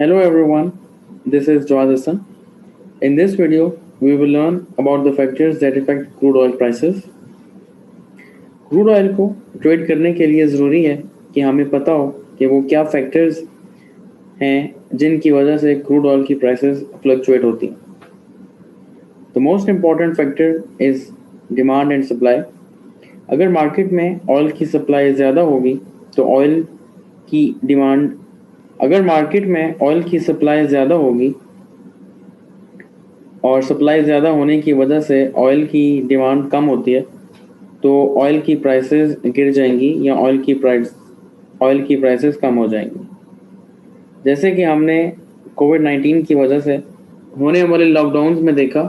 Hello everyone, this is Jawad Hassan. In this video, we will learn about the factors that affect crude oil prices. Crude oil को trade करने के लिए ज़रूरी है कि हमें पता हो कि वो क्या फैक्टर्स हैं जिनकी वजह से क्रूड ऑयल की प्राइसेस फ्लक्चुएट होती हैं. The most important factor is demand and supply. अगर मार्केट में ऑयल की सप्लाई ज़्यादा होगी तो ऑयल की डिमांड अगर मार्केट में ऑयल की सप्लाई ज़्यादा होगी और सप्लाई ज़्यादा होने की वजह से ऑयल की डिमांड कम होती है तो ऑयल की प्राइसेस गिर जाएंगी या ऑयल की प्राइसेस कम हो जाएंगी. जैसे कि हमने कोविड-19 की वजह से होने वाले लॉकडाउन्स में देखा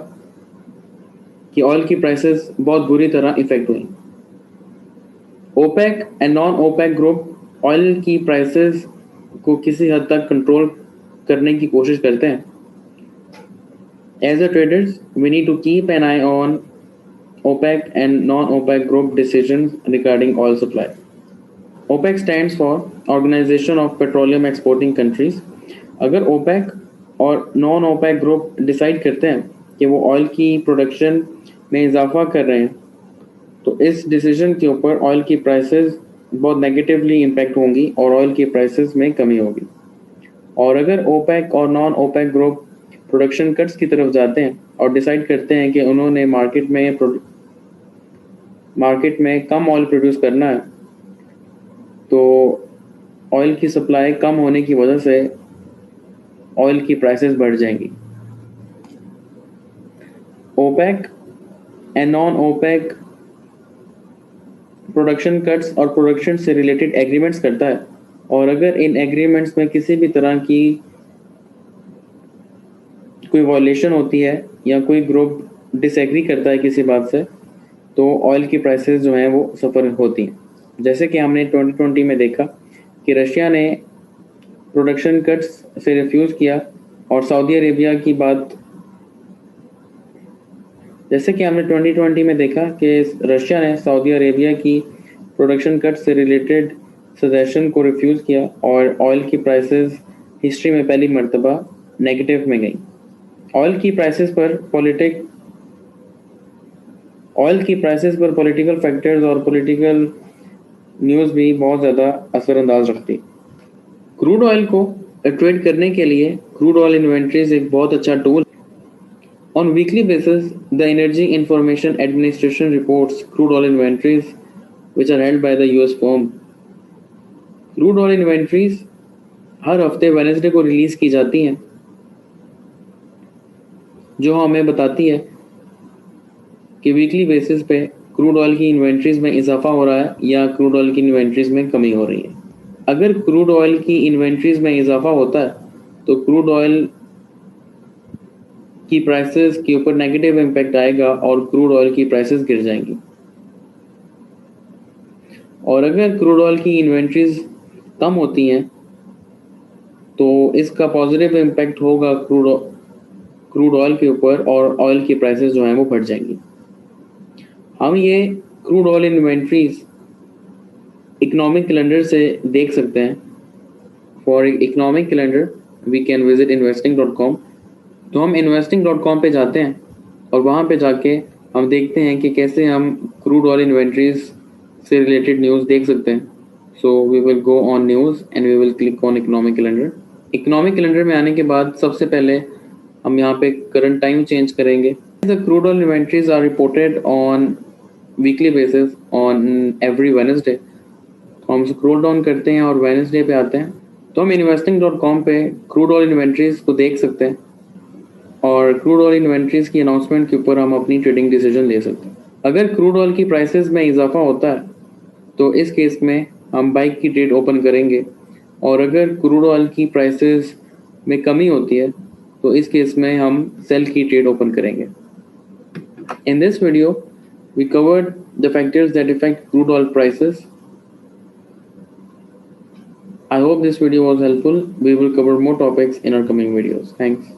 कि ऑयल की प्राइसेस बहुत बुरी तरह इफ़ेक्ट हुई. OPEC and non OPEC group oil की प्राइसेस को किसी हद तक कंट्रोल करने की कोशिश करते हैं. As a traders, we need to keep an eye on OPEC and non-OPEC group decisions regarding oil supply. OPEC stands for Organization of Petroleum Exporting Countries. अगर OPEC और non-OPEC ग्रुप डिसाइड करते हैं कि वो ऑयल की production में इजाफा कर रहे हैं तो इस डिसीजन के ऊपर ऑयल की प्राइसेस बहुत नेगेटिवली इम्पैक्ट होंगी और ऑयल की प्राइसेस में कमी होगी. और अगर OPEC और non-OPEC ग्रुप प्रोडक्शन कट्स की तरफ जाते हैं और डिसाइड करते हैं कि उन्होंने मार्केट में कम ऑयल प्रोड्यूस करना है तो ऑयल की सप्लाई कम होने की वजह से ऑयल की प्राइसेस बढ़ जाएंगी. OPEC and non OPEC production cuts और प्रोडक्शन से रिलेटेड एग्रीमेंट्स करता है और अगर इन एग्रीमेंट्स में किसी भी तरह की कोई वॉयलेशन होती है या कोई ग्रुप डिसएग्री करता है किसी बात से तो ऑयल की प्राइसेस जो हैं वो सफ़र होती हैं. जैसे कि हमने 2020 में देखा कि रशिया ने प्रोडक्शन कट्स से रिफ्यूज़ किया और सऊदी अरेबिया की बात जैसे कि हमने 2020 में देखा कि रशिया ने सऊदी अरेबिया की प्रोडक्शन कट से रिलेटेड सजेशन को रिफ्यूज़ किया और ऑयल की प्राइसेस हिस्ट्री में पहली मर्तबा नेगेटिव में गई. ऑयल की प्राइसेस पर पॉलिटिकल फैक्टर्स और पॉलिटिकल न्यूज़ भी बहुत ज़्यादा असरअंदाज रखती. क्रूड ऑयल को ट्रेड करने के लिए क्रूड ऑयल इन्वेंट्रीज एक बहुत अच्छा tool. On weekly basis the energy information administration reports crude oil inventories which are held by the US firm. Crude oil inventories हर हफ्ते वेडनेसडे को रिलीज़ की जाती हैं जो हमें बताती है कि वीकली बेसिस पे क्रूड ऑयल की इन्वेंट्रीज में इजाफा हो रहा है या क्रूड ऑयल की इन्वेंट्रीज में कमी हो रही है. अगर क्रूड ऑयल की इन्वेंट्रीज में इजाफा होता है तो क्रूड ऑयल की प्राइसेस के ऊपर नेगेटिव इम्पैक्ट आएगा और क्रूड ऑयल की प्राइसेस गिर जाएंगी. और अगर क्रूड ऑयल की इन्वेंट्रीज कम होती हैं तो इसका पॉजिटिव इम्पैक्ट होगा क्रूड ऑयल के ऊपर और ऑयल की प्राइसेस जो हैं वो बढ़ जाएंगी. हम ये crude oil inventories economic calendar से देख सकते हैं. For economic calendar we can visit investing.com. तो हम investing.com पे जाते हैं और वहाँ पे जाके हम देखते हैं कि कैसे हम क्रूड ऑयल इन्वेंट्रीज से रिलेटेड न्यूज़ देख सकते हैं. So we will go on news and we will click on economic calendar. Economic calendar में आने के बाद सबसे पहले हम यहाँ पे करंट टाइम चेंज करेंगे. The crude oil inventories are reported on weekly basis on every Wednesday. हम स्क्रॉल डाउन करते हैं और वेडनेसडे पे आते हैं तो हम investing.com पे क्रूड ऑयल इन्वेंट्रीज को देख सकते हैं और क्रूड ऑयल इन्वेंट्रीज की अनाउंसमेंट के ऊपर हम अपनी ट्रेडिंग डिसीजन ले सकते हैं. अगर क्रूड ऑयल की प्राइसेस में इजाफा होता है तो इस केस में हम बाइक की ट्रेड ओपन करेंगे और अगर क्रूड ऑयल की प्राइसेस में कमी होती है तो इस केस में हम सेल की ट्रेड ओपन करेंगे. In this video we covered the factors that effect crude oil prices. I hope this video was helpful. We will cover more topics in our coming videos. Thanks.